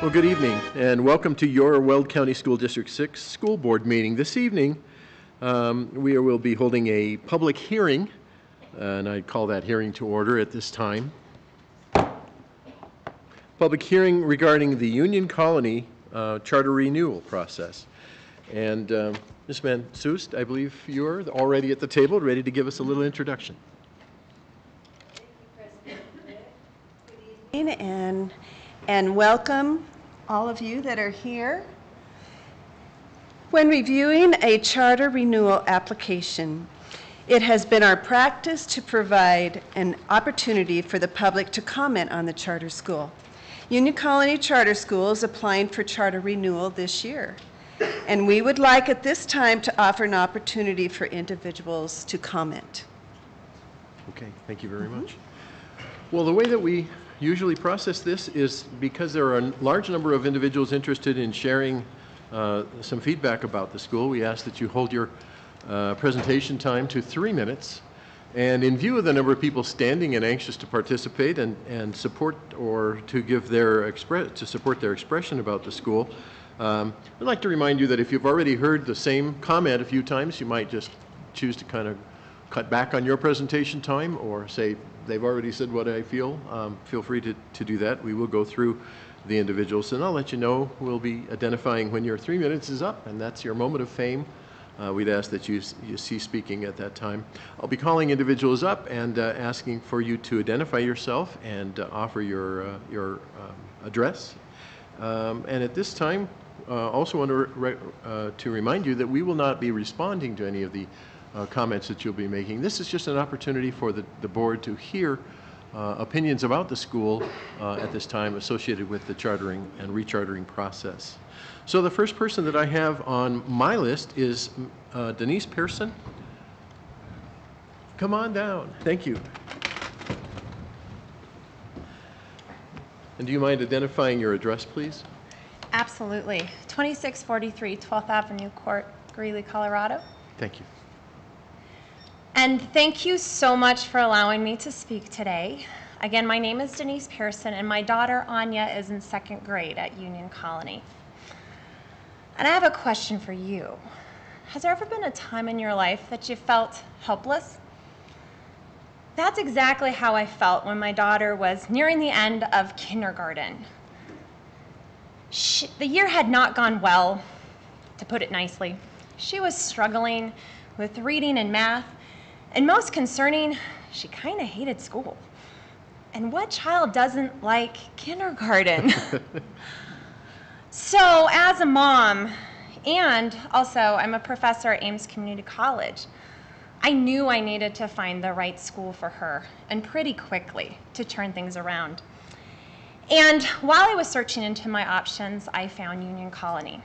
Well, good evening, and welcome to your Weld County School District 6 School Board meeting. This evening, we will be holding a public hearing, and I call that hearing to order at this time. Public hearing regarding the Union Colony charter renewal process. And Ms. Van Soest, I believe you're already at the table, ready to give us a little introduction. Thank you, President. Good evening, and welcome all of you that are here. When reviewing a charter renewal application, it has been our practice to provide an opportunity for the public to comment on the charter school. Union Colony Charter School is applying for charter renewal this year, and we would like at this time to offer an opportunity for individuals to comment. Okay, thank you very much. Well, the way that we usually process this is because there are a large number of individuals interested in sharing some feedback about the school. We ask that you hold your presentation time to 3 minutes. And in view of the number of people standing and anxious to participate and support or to give their support their expression about the school, I'd like to remind you that if you've already heard the same comment a few times, you might just choose to kind of cut back on your presentation time or say, they've already said what I feel. Feel free to do that. We will go through the individuals, and I'll let you know. We'll be identifying when your 3 minutes is up, and that's your moment of fame. We'd ask that you cease speaking at that time. I'll be calling individuals up and asking for you to identify yourself and offer your address. And at this time, also want to remind you that we will not be responding to any of the comments that you'll be making. This is just an opportunity for the board to hear opinions about the school at this time associated with the chartering and rechartering process. So the first person that I have on my list is Denise Pearson. Come on down. Thank you. And do you mind identifying your address, please? Absolutely. 2643 12th Avenue Court, Greeley, Colorado. Thank you. And thank you so much for allowing me to speak today. Again, my name is Denise Pearson, and my daughter Anya is in 2nd grade at Union Colony. And I have a question for you. Has there ever been a time in your life that you felt helpless? That's exactly how I felt when my daughter was nearing the end of kindergarten. The year had not gone well, to put it nicely. She was struggling with reading and math, and most concerning, she kind of hated school. And what child doesn't like kindergarten? So as a mom, and also I'm a professor at Ames Community College, I knew I needed to find the right school for her, and pretty quickly, to turn things around. And while I was searching into my options, I found Union Colony.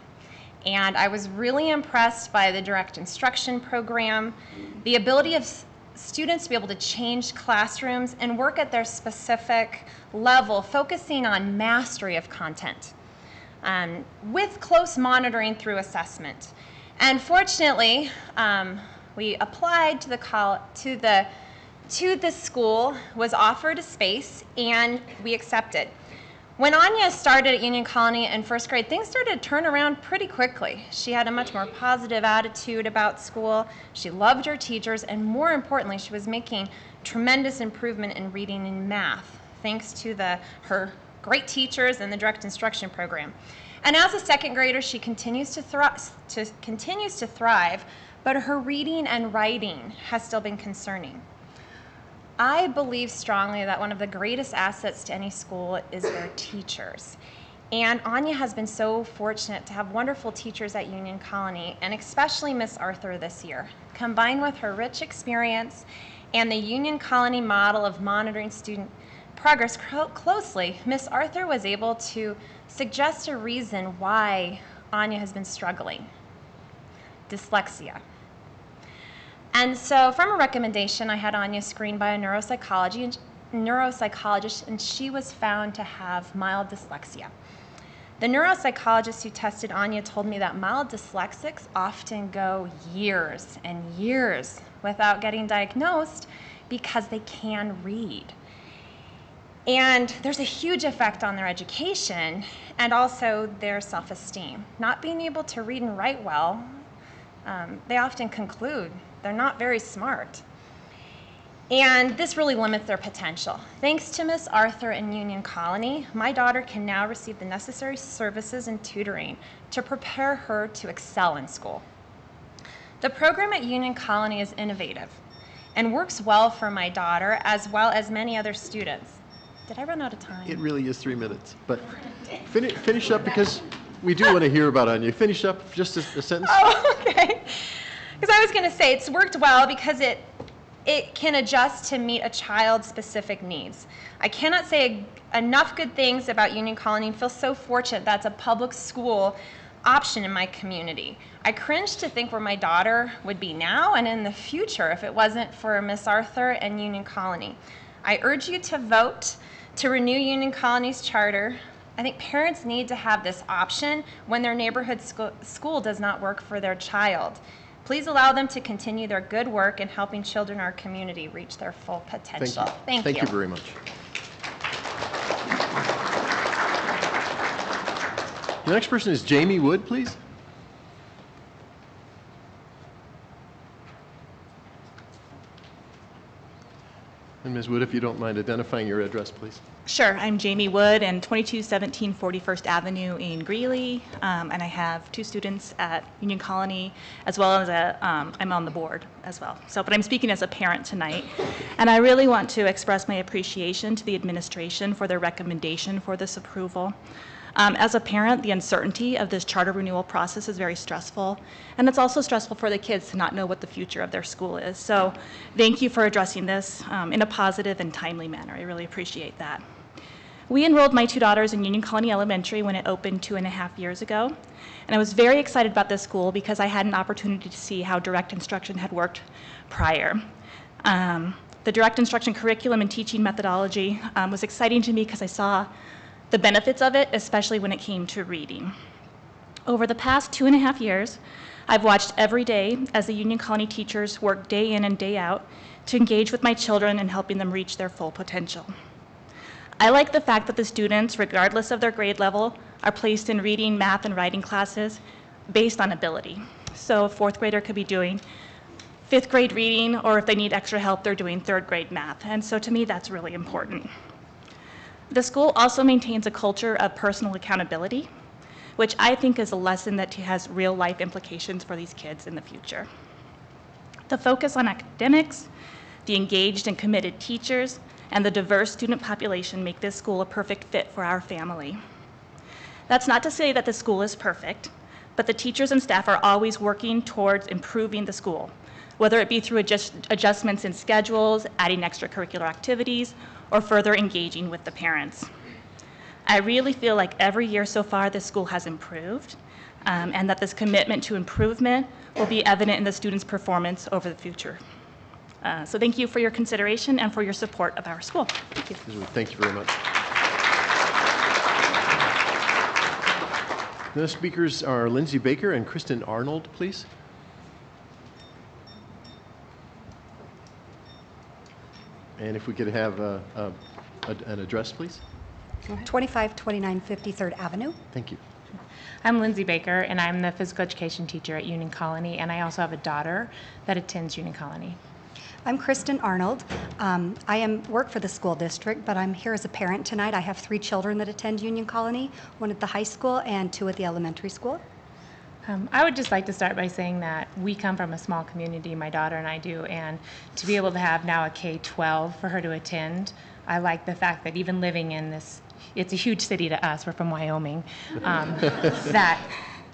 And I was really impressed by the direct instruction program, the ability of students to be able to change classrooms and work at their specific level, focusing on mastery of content, with close monitoring through assessment. And fortunately, we applied to the school, was offered a space, and we accepted. When Anya started at Union Colony in 1st grade, things started to turn around pretty quickly. She had a much more positive attitude about school. She loved her teachers, and more importantly, she was making tremendous improvement in reading and math, thanks to her great teachers and the direct instruction program. And as a 2nd grader, she continues to thrive, but her reading and writing has still been concerning. I believe strongly that one of the greatest assets to any school is their teachers. And Anya has been so fortunate to have wonderful teachers at Union Colony, and especially Miss Arthur this year. Combined with her rich experience and the Union Colony model of monitoring student progress closely, Miss Arthur was able to suggest a reason why Anya has been struggling: dyslexia. And so from a recommendation, I had Anya screened by a neuropsychologist, and she was found to have mild dyslexia. The neuropsychologist who tested Anya told me that mild dyslexics often go years and years without getting diagnosed because they can read. And there's a huge effect on their education and also their self-esteem. Not being able to read and write well, they often conclude they're not very smart. And this really limits their potential. Thanks to Miss Arthur in Union Colony, my daughter can now receive the necessary services and tutoring to prepare her to excel in school. The program at Union Colony is innovative and works well for my daughter as well as many other students. Did I run out of time? It really is 3 minutes, but finish up because we do want to hear about Anya. Finish up just a sentence. Oh, okay. Because I was going to say it's worked well because it can adjust to meet a child's specific needs. I cannot say enough good things about Union Colony and feel so fortunate that's a public school option in my community. I cringe to think where my daughter would be now and in the future if it wasn't for Miss Arthur and Union Colony. I urge you to vote to renew Union Colony's charter. I think parents need to have this option when their neighborhood school does not work for their child. Please allow them to continue their good work in helping children in our community reach their full potential. Thank you. Thank you very much. The next person is Jamie Wood, please. And Ms. Wood, if you don't mind identifying your address, please. Sure, I'm Jamie Wood and 2217 41st Avenue in Greeley, and I have 2 students at Union Colony as well as I'm on the board as well. But I'm speaking as a parent tonight, and I really want to express my appreciation to the administration for their recommendation for this approval. As a parent, the uncertainty of this charter renewal process is very stressful, and it's also stressful for the kids to not know what the future of their school is. So thank you for addressing this in a positive and timely manner. I really appreciate that. We enrolled my 2 daughters in Union Colony Elementary when it opened 2.5 years ago, and I was very excited about this school because I had an opportunity to see how direct instruction had worked prior. The direct instruction curriculum and teaching methodology was exciting to me because I saw the benefits of it, especially when it came to reading. Over the past 2.5 years, I've watched every day as the Union Colony teachers work day in and day out to engage with my children and helping them reach their full potential. I like the fact that the students, regardless of their grade level, are placed in reading, math, and writing classes based on ability. So a 4th grader could be doing 5th grade reading, or if they need extra help, they're doing 3rd grade math. And so to me, that's really important. The school also maintains a culture of personal accountability, which I think is a lesson that has real life implications for these kids in the future. The focus on academics, the engaged and committed teachers, and the diverse student population make this school a perfect fit for our family. That's not to say that the school is perfect, but the teachers and staff are always working towards improving the school, whether it be through adjustments in schedules, adding extracurricular activities, or further engaging with the parents. I really feel like every year so far this school has improved, and that this commitment to improvement will be evident in the students' performance over the future. So thank you for your consideration and for your support of our school. Thank you. Thank you very much. The speakers are Lindsay Baker and Kristen Arnold, please. And if we could have an address, please. 2529 53rd Avenue. Thank you. I'm Lindsay Baker, and I'm the physical education teacher at Union Colony, and I also have a daughter that attends Union Colony. I'm Kristen Arnold. I work for the school district, but I'm here as a parent tonight. I have 3 children that attend Union Colony, 1 at the high school and 2 at the elementary school. I would just like to start by saying that we come from a small community, my daughter and I do, and to be able to have now a K-12 for her to attend, I like the fact that even living in this, it's a huge city to us, we're from Wyoming, that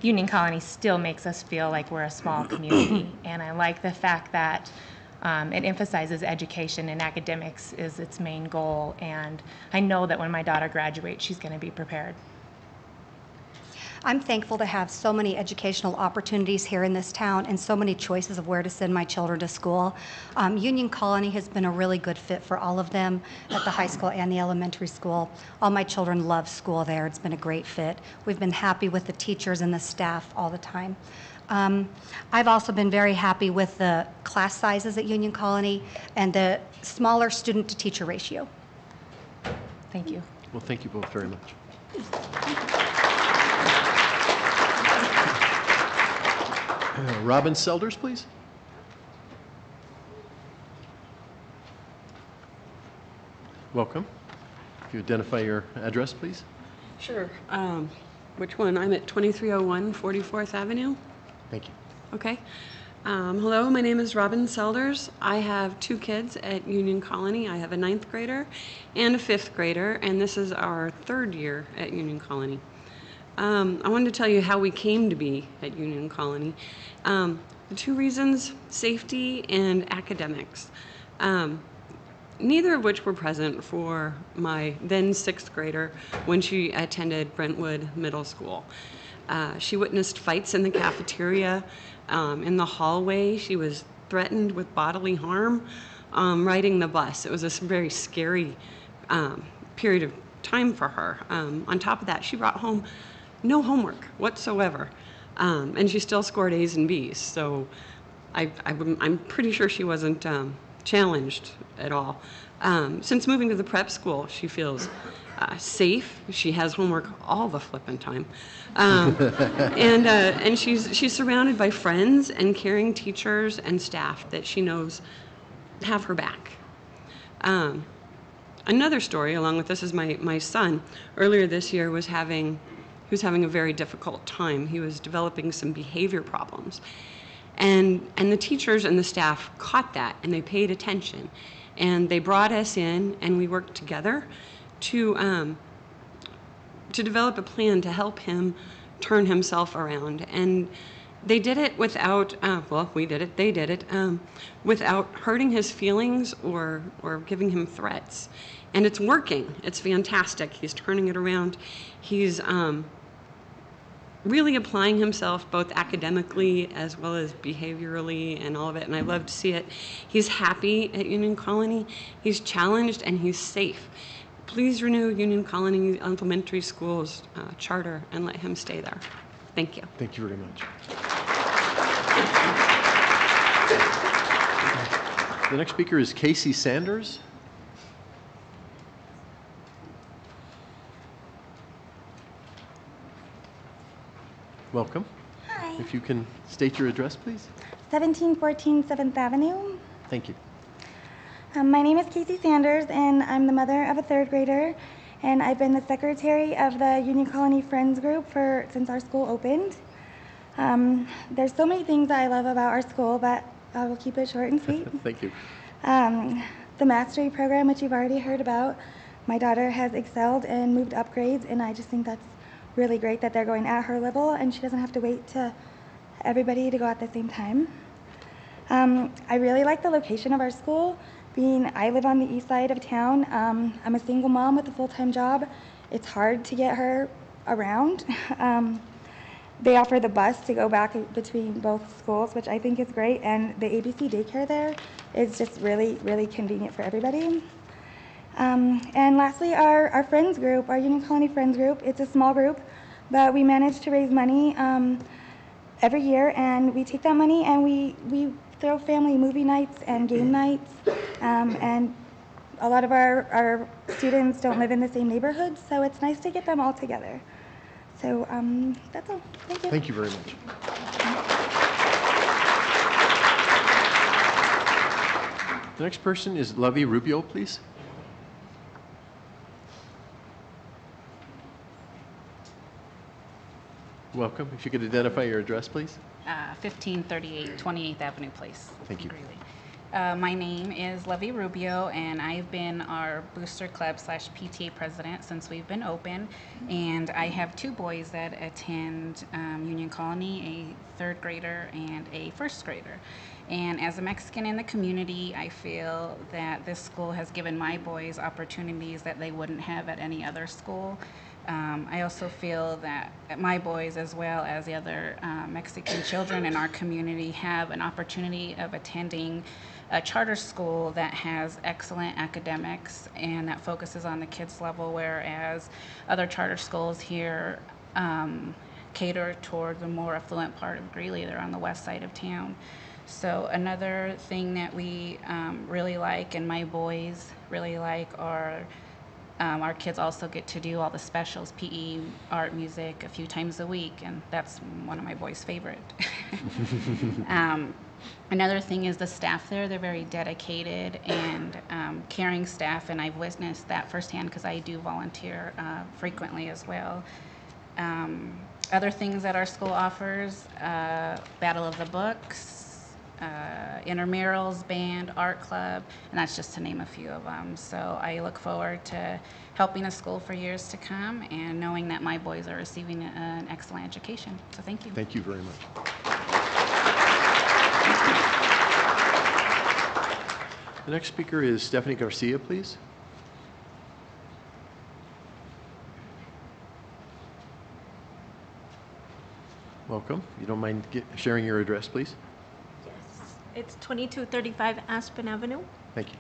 Union Colony still makes us feel like we're a small community. And I like the fact that it emphasizes education and academics is its main goal, and I know that when my daughter graduates, she's going to be prepared. I'm thankful to have so many educational opportunities here in this town and so many choices of where to send my children to school. Union Colony has been a really good fit for all of them at the high school and the elementary school. All my children love school there. It's been a great fit. We've been happy with the teachers and the staff all the time. I've also been very happy with the class sizes at Union Colony and the smaller student to teacher ratio. Thank you. Well, thank you both very much. Robin Selders, please. Welcome. If you identify your address, please. Sure. Which one? I'm at 2301 44th Avenue. Thank you. Okay. Hello, my name is Robin Selders. I have 2 kids at Union Colony. I have a 9th grader and a 5th grader, and this is our 3rd year at Union Colony. I wanted to tell you how we came to be at Union Colony. The 2 reasons, safety and academics. Neither of which were present for my then 6th grader when she attended Brentwood Middle School. She witnessed fights in the cafeteria, in the hallway. She was threatened with bodily harm riding the bus. It was a very scary period of time for her. On top of that, she brought home no homework whatsoever, and she still scored A's and B's. So I'm pretty sure she wasn't challenged at all. Since moving to the prep school, she feels safe. She has homework all the flippin' time, and she's surrounded by friends and caring teachers and staff that she knows have her back. Another story along with this is my son. Earlier this year he was having a very difficult time. He was developing some behavior problems. And the teachers and the staff caught that, and they paid attention. And they brought us in, and we worked together to develop a plan to help him turn himself around. And they did it without, we did it, they did it, without hurting his feelings or giving him threats. And it's working. It's fantastic. He's turning it around. He's really applying himself both academically as well as behaviorally and all of it, and I love to see it. He's happy at Union Colony. He's challenged and he's safe. Please renew Union Colony Elementary School's charter and let him stay there. Thank you. Thank you very much. The next speaker is Casey Sanders. Welcome. Hi. If you can state your address, please. 1714 7th Avenue. Thank you. My name is Casey Sanders, and I'm the mother of a 3rd grader, and I've been the secretary of the Union Colony Friends Group since our school opened. There's so many things that I love about our school, but I will keep it short and sweet. Thank you. The mastery program, which you've already heard about, my daughter has excelled and moved up grades, and I just think that's really great that they're going at her level and she doesn't have to wait to everybody to go at the same time. I really like the location of our school. I live on the east side of town. I'm a single mom with a full-time job. It's hard to get her around. They offer the bus to go back between both schools, which I think is great, and the ABC daycare there is just really, really convenient for everybody. And lastly, our friends group, our Union Colony Friends Group, it's a small group, but we manage to raise money every year, and we take that money and we throw family movie nights and game nights, and a lot of our students don't live in the same neighborhood, so it's nice to get them all together. So that's all. Thank you. Thank you very much. The next person is Lovey Rubio, please. Welcome. If you could identify your address, please. 1538 28th Avenue Place. Thank you. Greeley. My name is Lovey Rubio, and I've been our Booster Club / PTA president since we've been open. And I have 2 boys that attend Union Colony, a 3rd grader and a 1st grader. And as a Mexican in the community, I feel that this school has given my boys opportunities that they wouldn't have at any other school. I also feel that my boys, as well as the other Mexican children in our community, have an opportunity of attending a charter school that has excellent academics and that focuses on the kids level, whereas other charter schools here cater toward the more affluent part of Greeley. They're on the west side of town. So another thing that we really like, and my boys really like, are our kids also get to do all the specials, PE, art, music, a few times a week, and that's one of my boys' favorite. Another thing is the staff there. They're very dedicated and caring staff, and I've witnessed that firsthand because I do volunteer frequently as well. Other things that our school offers, Battle of the Books, intramurals, band, art club, and that's just to name a few of them. So I look forward to helping the school for years to come and knowing that my boys are receiving an excellent education. So thank you. Thank you very much. The next speaker is Stephanie Garcia, please. Welcome. If you don't mind sharing your address, please. Yes, it's 2235 Aspen Avenue. Thank you.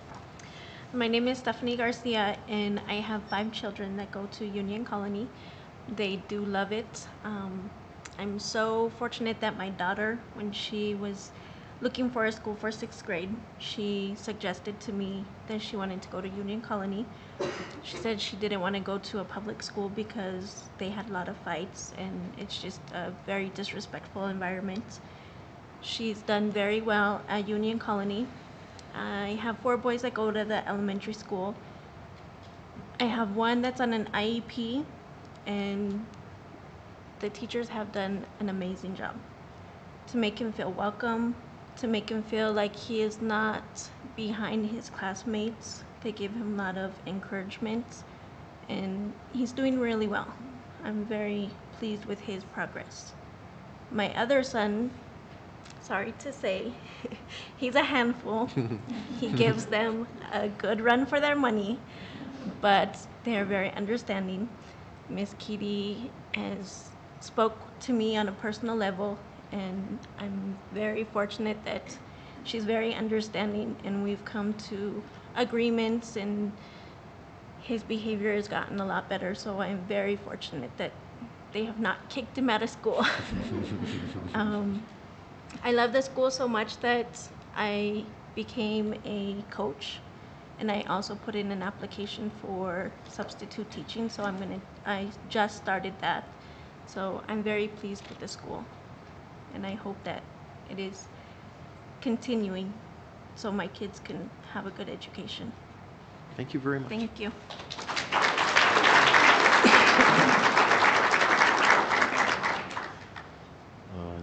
My name is Stephanie Garcia, and I have 5 children that go to Union Colony. They do love it. I'm so fortunate that my daughter, when she was looking for a school for 6th grade, she suggested to me that she wanted to go to Union Colony. She said she didn't want to go to a public school because they had a lot of fights and it's just a very disrespectful environment. She's done very well at Union Colony. I have 4 boys that go to the elementary school. I have one that's on an IEP, and the teachers have done an amazing job to make him feel welcome, to make him feel like he is not behind his classmates. They give him a lot of encouragement, and he's doing really well. I'm very pleased with his progress. My other son, sorry to say, he's a handful. He gives them a good run for their money, but they're very understanding. Miss Kitty has spoke to me on a personal level, and I'm very fortunate that she's very understanding, and we've come to agreements, and his behavior has gotten a lot better, so I'm very fortunate that they have not kicked him out of school. I love the school so much that I became a coach, and I also put in an application for substitute teaching, so I just started that. So I'm very pleased with the school, and I hope that it is continuing so my kids can have a good education. Thank you very much. Thank you.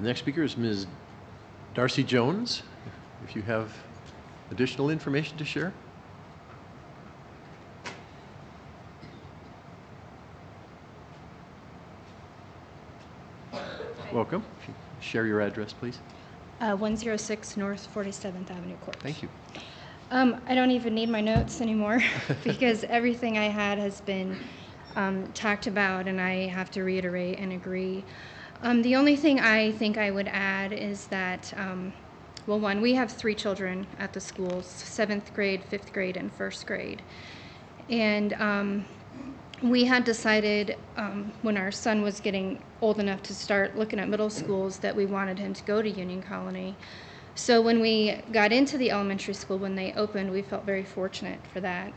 Next speaker is Ms. Darcy Jones. If you have additional information to share. Welcome. If you share your address, please. 106 North 47th Avenue Court. Thank you. I don't even need my notes anymore because everything I had has been talked about, and I have to reiterate and agree. The only thing I think I would add is that, well, one, we have 3 children at the schools, 7th grade, 5th grade, and 1st grade. And we had decided when our son was getting old enough to start looking at middle schools that we wanted him to go to Union Colony. So when we got into the elementary school, when they opened, we felt very fortunate for that.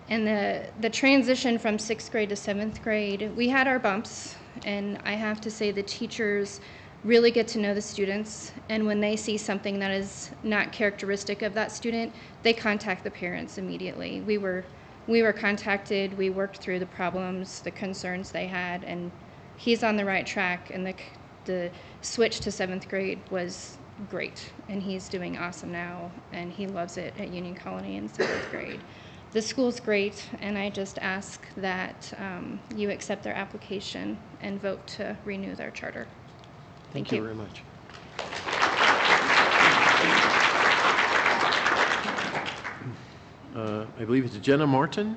And the transition from 6th grade to 7th grade, we had our bumps, and I have to say the teachers really get to know the students, and when they see something that is not characteristic of that student, they contact the parents immediately. We were contacted, we worked through the problems, the concerns they had, and he's on the right track, and the switch to 7th grade was great, and he's doing awesome now, and he loves it at Union Colony in 7th grade. The school's great, and I just ask that you accept their application and vote to renew their charter. Thank you very much. I believe it's Jenna Martin.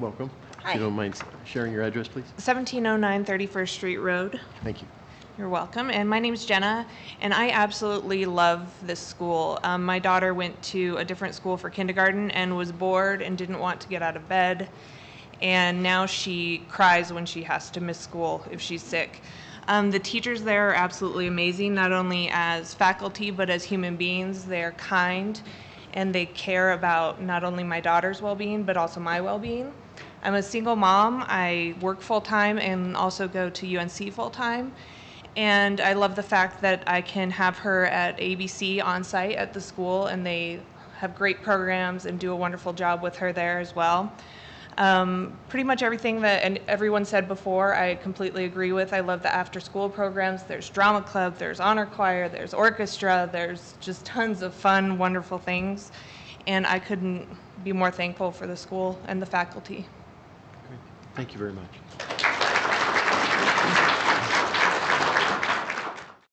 Welcome. Hi. If you don't mind sharing your address, please. 1709 31st Street Road. Thank you. You're welcome. And my name's Jenna, and I absolutely love this school. My daughter went to a different school for kindergarten and was bored and didn't want to get out of bed. And now she cries when she has to miss school if she's sick. The teachers there are absolutely amazing, not only as faculty, but as human beings. They're kind, and they care about not only my daughter's well-being, but also my well-being. I'm a single mom. I work full-time and also go to UNC full-time. And I love the fact that I can have her at ABC on site at the school, and they have great programs and do a wonderful job with her there as well. Pretty much everything that everyone said before, I completely agree with. I love the after-school programs. There's drama club, there's honor choir, there's orchestra, there's just tons of fun, wonderful things. And I couldn't be more thankful for the school and the faculty. Great. Thank you very much.